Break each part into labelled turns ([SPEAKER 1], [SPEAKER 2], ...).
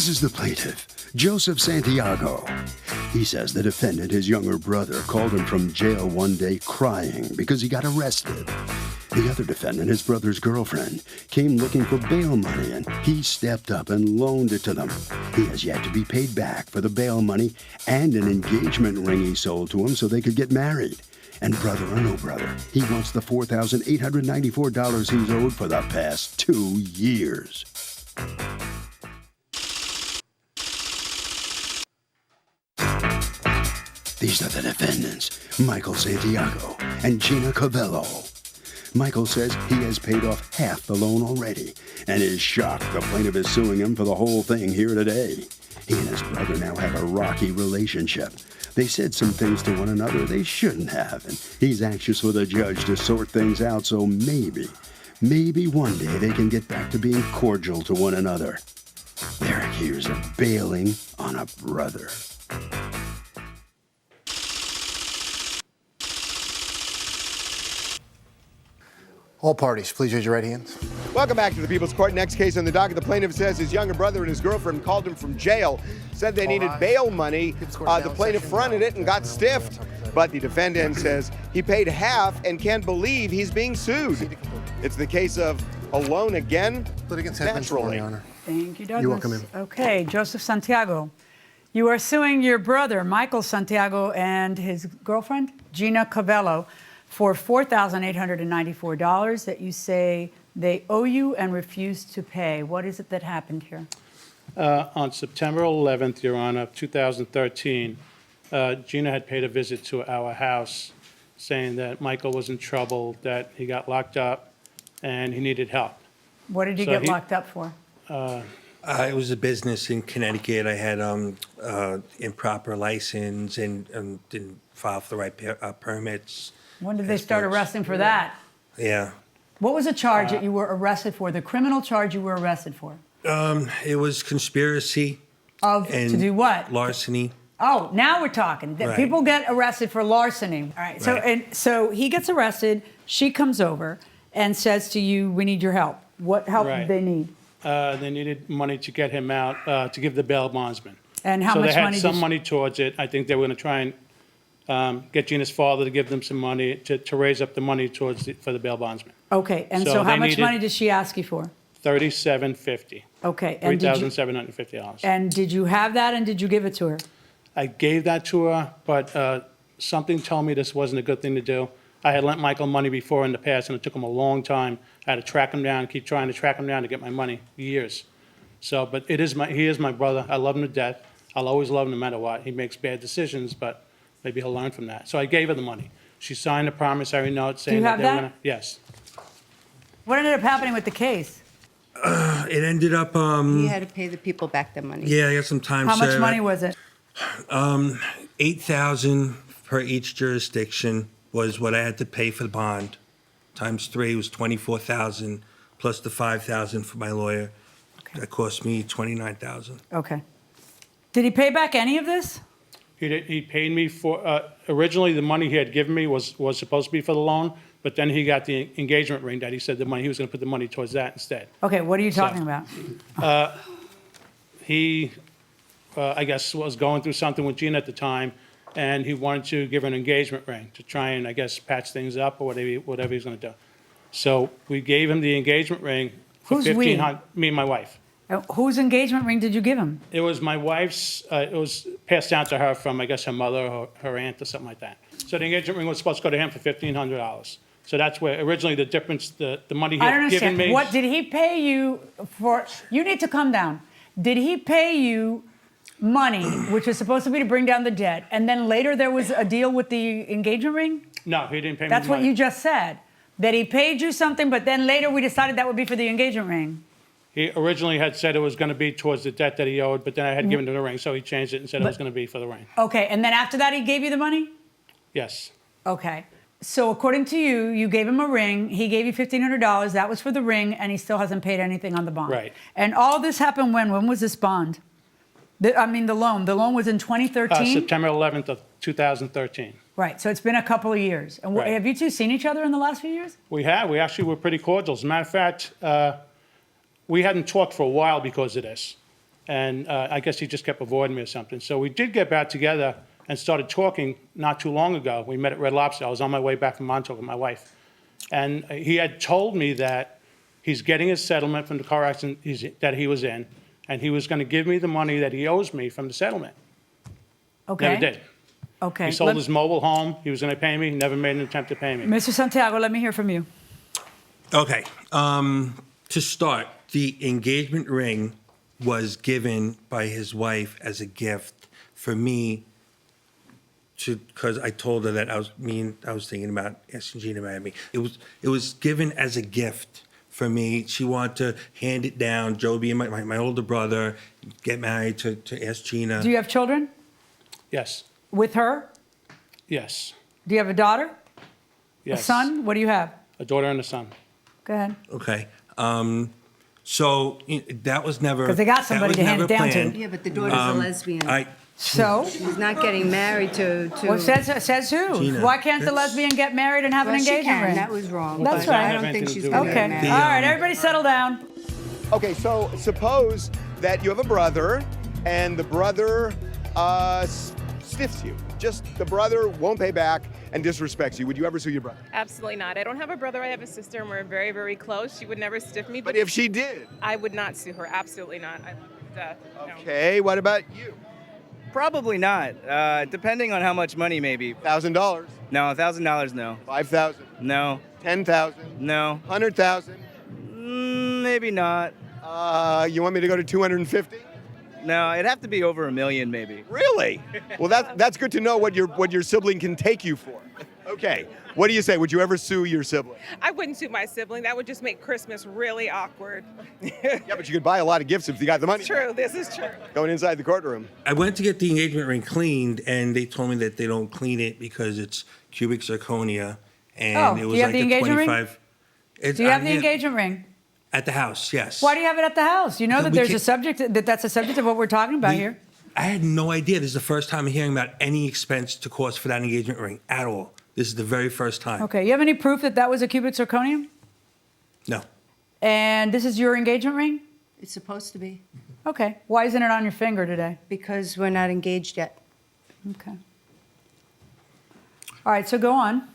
[SPEAKER 1] This is the plaintiff, Joseph Santiago. He says the defendant, his younger brother, called him from jail one day crying because he got arrested. The other defendant, his brother's girlfriend, came looking for bail money, and he stepped up and loaned it to them. He has yet to be paid back for the bail money and an engagement ring he sold to him so they could get married. And brother or no brother, he wants the $4,894 he's owed for the past 2 years. These are the defendants, Michael Santiago and Gina Cavello. Michael says he has paid off half the loan already and is shocked the plaintiff is suing him for the whole thing here today. He and his brother now have a rocky relationship. They said some things to one another they shouldn't have, and he's anxious for the judge to sort things out, so maybe one day they can get back to being cordial to one another. They're accused of bailing on a brother.
[SPEAKER 2] All parties, please raise your right hands.
[SPEAKER 3] Welcome back to the People's Court. Next case on the docket, the plaintiff says his younger brother and his girlfriend called him from jail, said they needed bail money. The plaintiff fronted it and got stiffed, but the defendant says he paid half and can't believe he's being sued. It's the case of a loan again, naturally.
[SPEAKER 4] Thank you, Douglas.
[SPEAKER 2] You're welcome in.
[SPEAKER 4] Okay, Joseph Santiago. You are suing your brother, Michael Santiago, and his girlfriend, Gina Cavello, for $4,894 that you say they owe you and refuse to pay. What is it that happened here?
[SPEAKER 5] On September 11th, Your Honor, 2013, Gina had paid a visit to our house saying that Michael was in trouble, that he got locked up, and he needed help.
[SPEAKER 4] What did he get locked up for?
[SPEAKER 6] It was a business in Connecticut. I had improper license and didn't file for the right permits.
[SPEAKER 4] When did they start arresting for that?
[SPEAKER 6] Yeah.
[SPEAKER 4] What was the charge that you were arrested for, the criminal charge you were arrested for?
[SPEAKER 6] It was conspiracy.
[SPEAKER 4] To do what?
[SPEAKER 6] Larceny.
[SPEAKER 4] Oh, now we're talking.
[SPEAKER 6] Right.
[SPEAKER 4] People get arrested for larceny. All right. So he gets arrested. She comes over and says to you, "We need your help." What help did they need?
[SPEAKER 5] They needed money to get him out, to give the bail bondsman.
[SPEAKER 4] And how
[SPEAKER 5] so
[SPEAKER 4] much
[SPEAKER 5] they had
[SPEAKER 4] money?
[SPEAKER 5] some money towards it. I think they were going to try and get Gina's father to give them some money to raise up the money for the bail bondsman.
[SPEAKER 4] Okay. And so how much money did she ask you for?
[SPEAKER 5] $3,750.
[SPEAKER 4] Okay. And
[SPEAKER 5] $3,750.
[SPEAKER 4] And did you have that, and did you give it to her?
[SPEAKER 5] I gave that to her, but something told me this wasn't a good thing to do. I had lent Michael money before in the past, and it took him a long time. I had to track him down, keep trying to track him down to get my money, years. So, but he is my brother. I love him to death. I'll always love him no matter what. He makes bad decisions, but maybe he'll learn from that. So I gave her the money. She signed a promissory note saying that they were going to. Yes.
[SPEAKER 4] What ended up happening with the case?
[SPEAKER 6] It ended up.
[SPEAKER 7] You had to pay the people back their money.
[SPEAKER 6] Yeah, I got some time.
[SPEAKER 4] How much money was it?
[SPEAKER 6] $8,000 per each jurisdiction was what I had to pay for the bond. Times 3 was $24,000 plus the $5,000 for my lawyer. Okay. That cost me $29,000.
[SPEAKER 4] Okay. Did he pay back any of this?
[SPEAKER 5] He paid me for, originally the money he had given me was supposed to be for the loan, but then he got the engagement ring that he said he was going to put the money towards that instead.
[SPEAKER 4] Okay, what are you talking about?
[SPEAKER 5] He, I guess, was going through something with Gina at the time, and he wanted to give her an engagement ring to try and, I guess, patch things up or whatever he's going to do. So we gave him the engagement ring for $1,500, me and my wife.
[SPEAKER 4] Whose engagement ring did you give him?
[SPEAKER 5] It was my wife's. It was passed down to her from, I guess, her mother or her aunt or something like that. So the engagement ring was supposed to go to him for $1,500. So that's where originally the difference, the money he had given me.
[SPEAKER 4] What did he pay you for? You need to come down. Did he pay you money, which was supposed to be to bring down the debt, and then later there was a deal with the engagement ring?
[SPEAKER 5] No, he didn't pay me
[SPEAKER 4] That's
[SPEAKER 5] money.
[SPEAKER 4] what you just said. That he paid you something, but then later we decided that would be for the engagement ring.
[SPEAKER 5] He originally had said it was going to be towards the debt that he owed, but then I had given him the ring, so he changed it and said it was going to be for the ring.
[SPEAKER 4] Okay, and then after that he gave you the money?
[SPEAKER 5] Yes.
[SPEAKER 4] Okay. So according to you, you gave him a ring, he gave you $1,500, that was for the ring, and he still hasn't paid anything on the bond.
[SPEAKER 5] Right.
[SPEAKER 4] And all this happened when? When was this bond? The loan. The loan was in 2013?
[SPEAKER 5] September 11th of 2013.
[SPEAKER 4] Right, so it's been a couple of years. And
[SPEAKER 5] Right.
[SPEAKER 4] Have you two seen each other in the last few years?
[SPEAKER 5] We have. We actually were pretty cordial. As a matter of fact, we hadn't talked for a while because of this. And I guess he just kept avoiding me or something. So we did get back together and started talking not too long ago. We met at Red Lobster. I was on my way back from Montauk with my wife. And he had told me that he's getting his settlement from the car accident that he was in, and he was going to give me the money that he owes me from the settlement.
[SPEAKER 4] Okay.
[SPEAKER 5] Never did.
[SPEAKER 4] Okay.
[SPEAKER 5] He sold his mobile home. He was going to pay me. He never made an attempt to pay me.
[SPEAKER 4] Mr. Santiago, let me hear from you.
[SPEAKER 6] Okay. To start, the engagement ring was given by his wife as a gift for me because I told her that I was thinking about asking Gina to marry me. It was given as a gift for me. She wanted to hand it down, Joe being my older brother, get married to ask Gina.
[SPEAKER 4] Do you have children
[SPEAKER 5] Yes.
[SPEAKER 4] with her?
[SPEAKER 5] Yes.
[SPEAKER 4] Do you have a daughter?
[SPEAKER 5] Yes.
[SPEAKER 4] A son? What do you have?
[SPEAKER 5] A daughter and a son.
[SPEAKER 4] Go ahead.
[SPEAKER 6] Okay. So that was never.
[SPEAKER 4] Because they got somebody to hand it down to.
[SPEAKER 7] Yeah, but the daughter's a lesbian.
[SPEAKER 4] So?
[SPEAKER 7] She's not getting married to.
[SPEAKER 4] Well, says who?
[SPEAKER 6] Gina,
[SPEAKER 4] Why can't the
[SPEAKER 6] that's-
[SPEAKER 4] lesbian get married and have
[SPEAKER 7] Well,
[SPEAKER 4] an
[SPEAKER 7] she
[SPEAKER 4] engagement
[SPEAKER 7] can.
[SPEAKER 4] ring?
[SPEAKER 7] That was wrong.
[SPEAKER 4] That's
[SPEAKER 7] but
[SPEAKER 4] right.
[SPEAKER 7] I don't think she's
[SPEAKER 5] Okay.
[SPEAKER 7] going to
[SPEAKER 4] Okay.
[SPEAKER 7] get married.
[SPEAKER 4] All right, everybody settle down.
[SPEAKER 3] Okay, so suppose that you have a brother and the brother stiffs you. Just the brother won't pay back and disrespects you. Would you ever sue your brother?
[SPEAKER 8] Absolutely not. I don't have a brother. I have a sister, and we're very, very close. She would never stiff me.
[SPEAKER 3] But if she did?
[SPEAKER 8] I would not sue her. Absolutely not. I love her to death. No.
[SPEAKER 3] Okay, what about you?
[SPEAKER 9] Probably not. Depending on how much money, maybe.
[SPEAKER 3] $1,000,
[SPEAKER 9] No, $1,000, no.
[SPEAKER 3] 5,000,
[SPEAKER 9] No,
[SPEAKER 3] 10,000,
[SPEAKER 9] no.
[SPEAKER 3] 100,000.
[SPEAKER 9] Maybe not.
[SPEAKER 3] You want me to go to 250?
[SPEAKER 9] No, it'd have to be over $1 million, maybe.
[SPEAKER 3] Really? Well, that's good to know what your sibling can take you for. Okay, what do you say? Would you ever sue your sibling?
[SPEAKER 8] I wouldn't sue my sibling. That would just make Christmas really awkward.
[SPEAKER 3] Yeah, but you could buy a lot of gifts if you got the money.
[SPEAKER 8] True. This is true.
[SPEAKER 3] Going inside the courtroom.
[SPEAKER 6] I went to get the engagement ring cleaned, and they told me that they don't clean it because it's cubic zirconia, and
[SPEAKER 4] Oh,
[SPEAKER 6] it
[SPEAKER 4] do
[SPEAKER 6] was
[SPEAKER 4] you have
[SPEAKER 6] like
[SPEAKER 4] the
[SPEAKER 6] a
[SPEAKER 4] engagement ring?
[SPEAKER 6] 25.
[SPEAKER 4] Do you have the engagement ring?
[SPEAKER 6] At the house? Yes.
[SPEAKER 4] Why do you have it at the house? You know that
[SPEAKER 6] We
[SPEAKER 4] there's
[SPEAKER 6] can't-
[SPEAKER 4] a subject, that's a subject of what we're talking about here.
[SPEAKER 6] I had no idea. This is the first time I'm hearing about any expense to cost for that engagement ring at all. This is the very first time.
[SPEAKER 4] Okay, you have any proof that that was a cubic zirconium?
[SPEAKER 6] No.
[SPEAKER 4] And this is your engagement ring?
[SPEAKER 7] It's supposed to be,
[SPEAKER 4] Okay, why isn't it on your finger today?
[SPEAKER 7] because we're not engaged yet.
[SPEAKER 4] Okay. All right, so go on.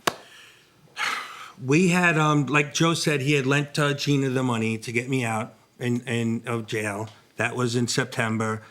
[SPEAKER 6] We had, like Joe said, he had lent Gina the money to get me out of jail. That was in September.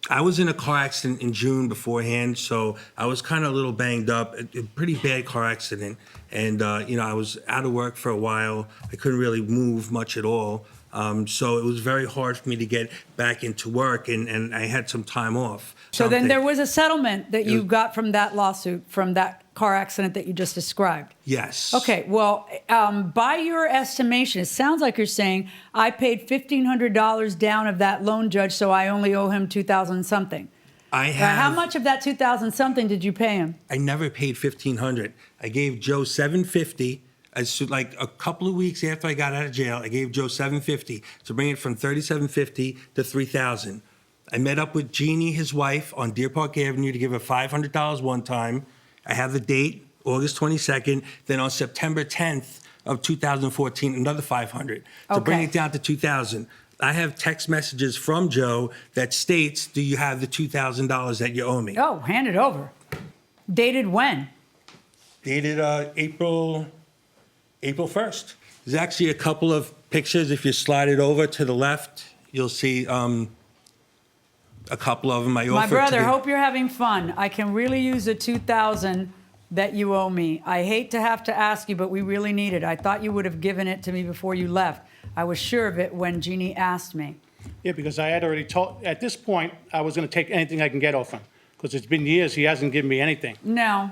[SPEAKER 6] I was in a car accident in June beforehand, so I was kind of a little banged up, a pretty bad car accident. And, I was out of work for a while. I couldn't really move much at all. So it was very hard for me to get back into work, and I had some time off.
[SPEAKER 4] So then
[SPEAKER 6] Something.
[SPEAKER 4] there was a settlement that you got from that lawsuit, from that car accident that you just described.
[SPEAKER 6] Yes.
[SPEAKER 4] Okay, well, by your estimation, it sounds like you're saying I paid $1,500 down of that loan, Judge, so I only owe him $2,000 something.
[SPEAKER 6] I
[SPEAKER 4] Now,
[SPEAKER 6] have.
[SPEAKER 4] how much of that $2,000 something did you pay him?
[SPEAKER 6] I never paid $1,500. I gave Joe $750. Like a couple of weeks after I got out of jail, I gave Joe $750 to bring it from $3,750 to $3,000. I met up with Jeannie, his wife, on Deer Park Avenue to give her $500 one time. I have the date, August 22nd. Then on September 10th of 2014, another $500 to bring
[SPEAKER 4] Okay.
[SPEAKER 6] it down to $2,000. I have text messages from Joe that states, "Do you have the $2,000 that you owe me?"
[SPEAKER 4] Oh, hand it over. Dated when?
[SPEAKER 6] Dated April 1st. There's actually a couple of pictures. If you slide it over to the left, you'll see a couple of them. I
[SPEAKER 4] My
[SPEAKER 6] offered
[SPEAKER 4] brother,
[SPEAKER 6] to
[SPEAKER 4] hope you're having fun. I can really use the $2,000 that you owe me. I hate to have to ask you, but we really need it. I thought you would have given it to me before you left. I was sure of it when Jeannie asked me.
[SPEAKER 5] Yeah, because I had already told, at this point, I was going to take anything I can get off him. Because it's been years, he hasn't given me anything.
[SPEAKER 4] No.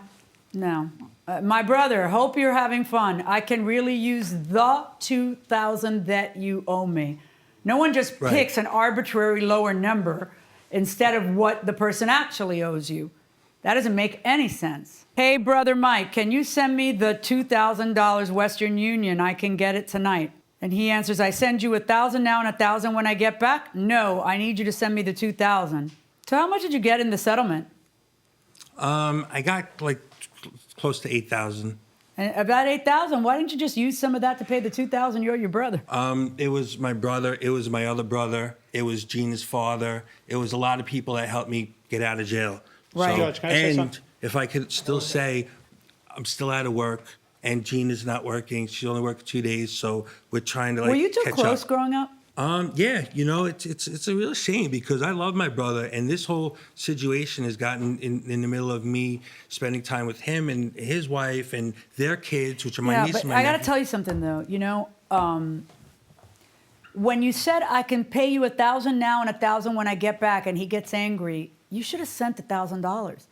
[SPEAKER 4] My brother, hope you're having fun. I can really use the $2,000 that you owe me. No one just
[SPEAKER 6] Right.
[SPEAKER 4] picks an arbitrary lower number instead of what the person actually owes you. That doesn't make any sense. Hey, brother Mike, can you send me the $2,000 Western Union? I can get it tonight. And he answers, I send you 1,000 now and 1,000 when I get back? No, I need you to send me the 2,000. So how much did you get in the settlement?
[SPEAKER 6] I got like close to $8,000.
[SPEAKER 4] And about $8,000. Why didn't you just use some of that to pay the $2,000 you owe your brother?
[SPEAKER 6] It was my brother. It was my other brother. It was Gina's father. It was a lot of people that helped me get out of jail.
[SPEAKER 4] Right.
[SPEAKER 5] George, can I say
[SPEAKER 6] and
[SPEAKER 5] something?
[SPEAKER 6] if I could still say, I'm still out of work, and Gina's not working. She only worked 2 days, so we're trying to
[SPEAKER 4] Were you too
[SPEAKER 6] catch
[SPEAKER 4] close
[SPEAKER 6] up.
[SPEAKER 4] growing up?
[SPEAKER 6] Yeah, it's a real shame because I love my brother, and this whole situation has gotten in the middle of me spending time with him and his wife and their kids, which are my niece
[SPEAKER 4] but
[SPEAKER 6] and my
[SPEAKER 4] I got to
[SPEAKER 6] nephew.
[SPEAKER 4] tell you something though. When you said I can pay you $1,000 now and $1,000 when I get back, and he gets angry, you should have sent $1,000.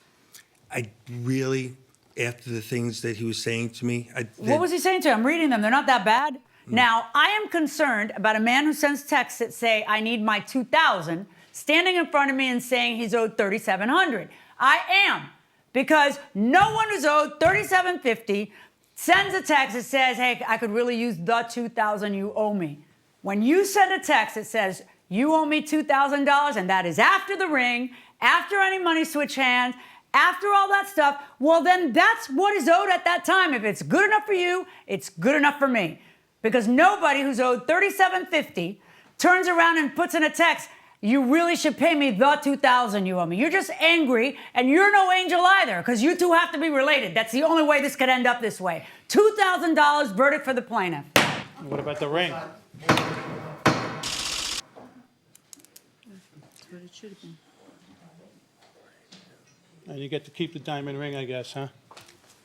[SPEAKER 6] I really, after the things that he was saying to me,
[SPEAKER 4] What was he saying to you? I'm reading them. They're not that bad. Now, I am concerned about a man who sends texts that say, I need my $2,000, standing in front of me and saying he's owed $3,700. I am, because no one who's owed $3,750 sends a text that says, hey, I could really use the $2,000 you owe me. When you send a text that says, you owe me $2,000, and that is after the ring, after any money switch hands, after all that stuff, well, then that's what is owed at that time. If it's good enough for you, it's good enough for me. Because nobody who's owed $3,750 turns around and puts in a text, you really should pay me the $2,000 you owe me. You're just angry, and you're no angel either, because you two have to be related. That's the only way this could end up this way. $2,000 verdict for the plaintiff.
[SPEAKER 5] What about the ring?
[SPEAKER 7] That's what it should have been.
[SPEAKER 5] And you get to keep the diamond ring, I guess, huh?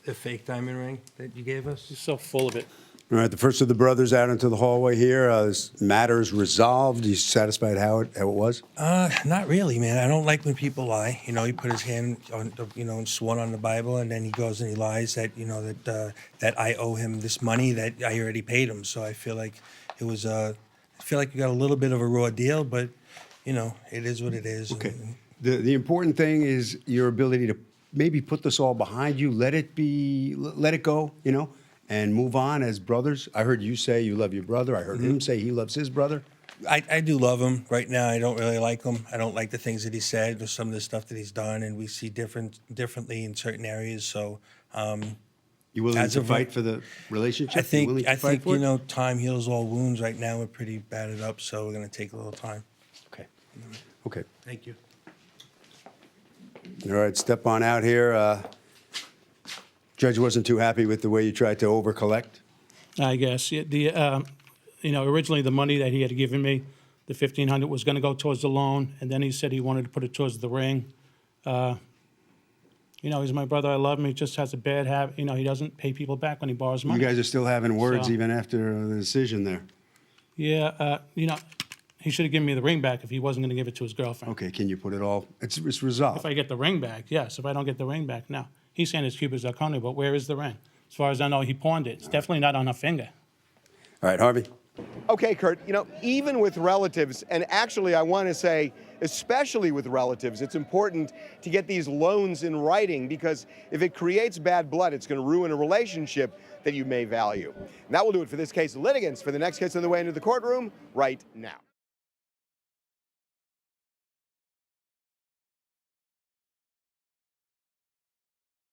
[SPEAKER 6] The fake diamond ring that you gave us?
[SPEAKER 5] You're so full of it.
[SPEAKER 1] All right, the first of the brothers out into the hallway here. This matter is resolved. You satisfied how it was?
[SPEAKER 6] Not really, man. I don't like when people lie. You know, he put his hand on, and sworn on the Bible, and then he goes and he lies that, that I owe him this money that I already paid him. So I feel like it was, I feel like we got a little bit of a raw deal, but, it is what it is.
[SPEAKER 1] Okay. The important thing is your ability to maybe put this all behind you, let it go, and move on as brothers. I heard you say you love your brother. I heard him say he loves his brother.
[SPEAKER 6] I do love him. Right now, I don't really like him. I don't like the things that he said or some of the stuff that he's done, and we see differently in certain areas. So,
[SPEAKER 1] You willing to fight for the relationship?
[SPEAKER 6] I think
[SPEAKER 1] You willing to fight for it?
[SPEAKER 6] time heals all wounds. Right now, we're pretty battered up, so we're going to take a little time.
[SPEAKER 1] Okay.
[SPEAKER 6] Thank you.
[SPEAKER 1] All right, step on out here. Judge wasn't too happy with the way you tried to over-collect.
[SPEAKER 5] I guess. Yeah, originally the money that he had given me, the $1,500 was going to go towards the loan, and then he said he wanted to put it towards the ring. He's my brother. I love him. He just has a bad habit. He doesn't pay people back when he borrows money.
[SPEAKER 1] You guys are still having words
[SPEAKER 5] So-
[SPEAKER 1] even after the decision there.
[SPEAKER 5] Yeah, he should have given me the ring back if he wasn't going to give it to his girlfriend.
[SPEAKER 1] Okay, can you put it all? It's resolved.
[SPEAKER 5] If I get the ring back, yes. If I don't get the ring back, no. He's saying it's Cuba Zirconia, but where is the ring? As far as I know, he pawned it. It's definitely not on her finger.
[SPEAKER 1] All right, Harvey.
[SPEAKER 3] Okay, Kurt, even with relatives, and actually I want to say, especially with relatives, it's important to get these loans in writing, because if it creates bad blood, it's going to ruin a relationship that you may value. And that will do it for this case. Litigants, for the next case on the way into the courtroom right now.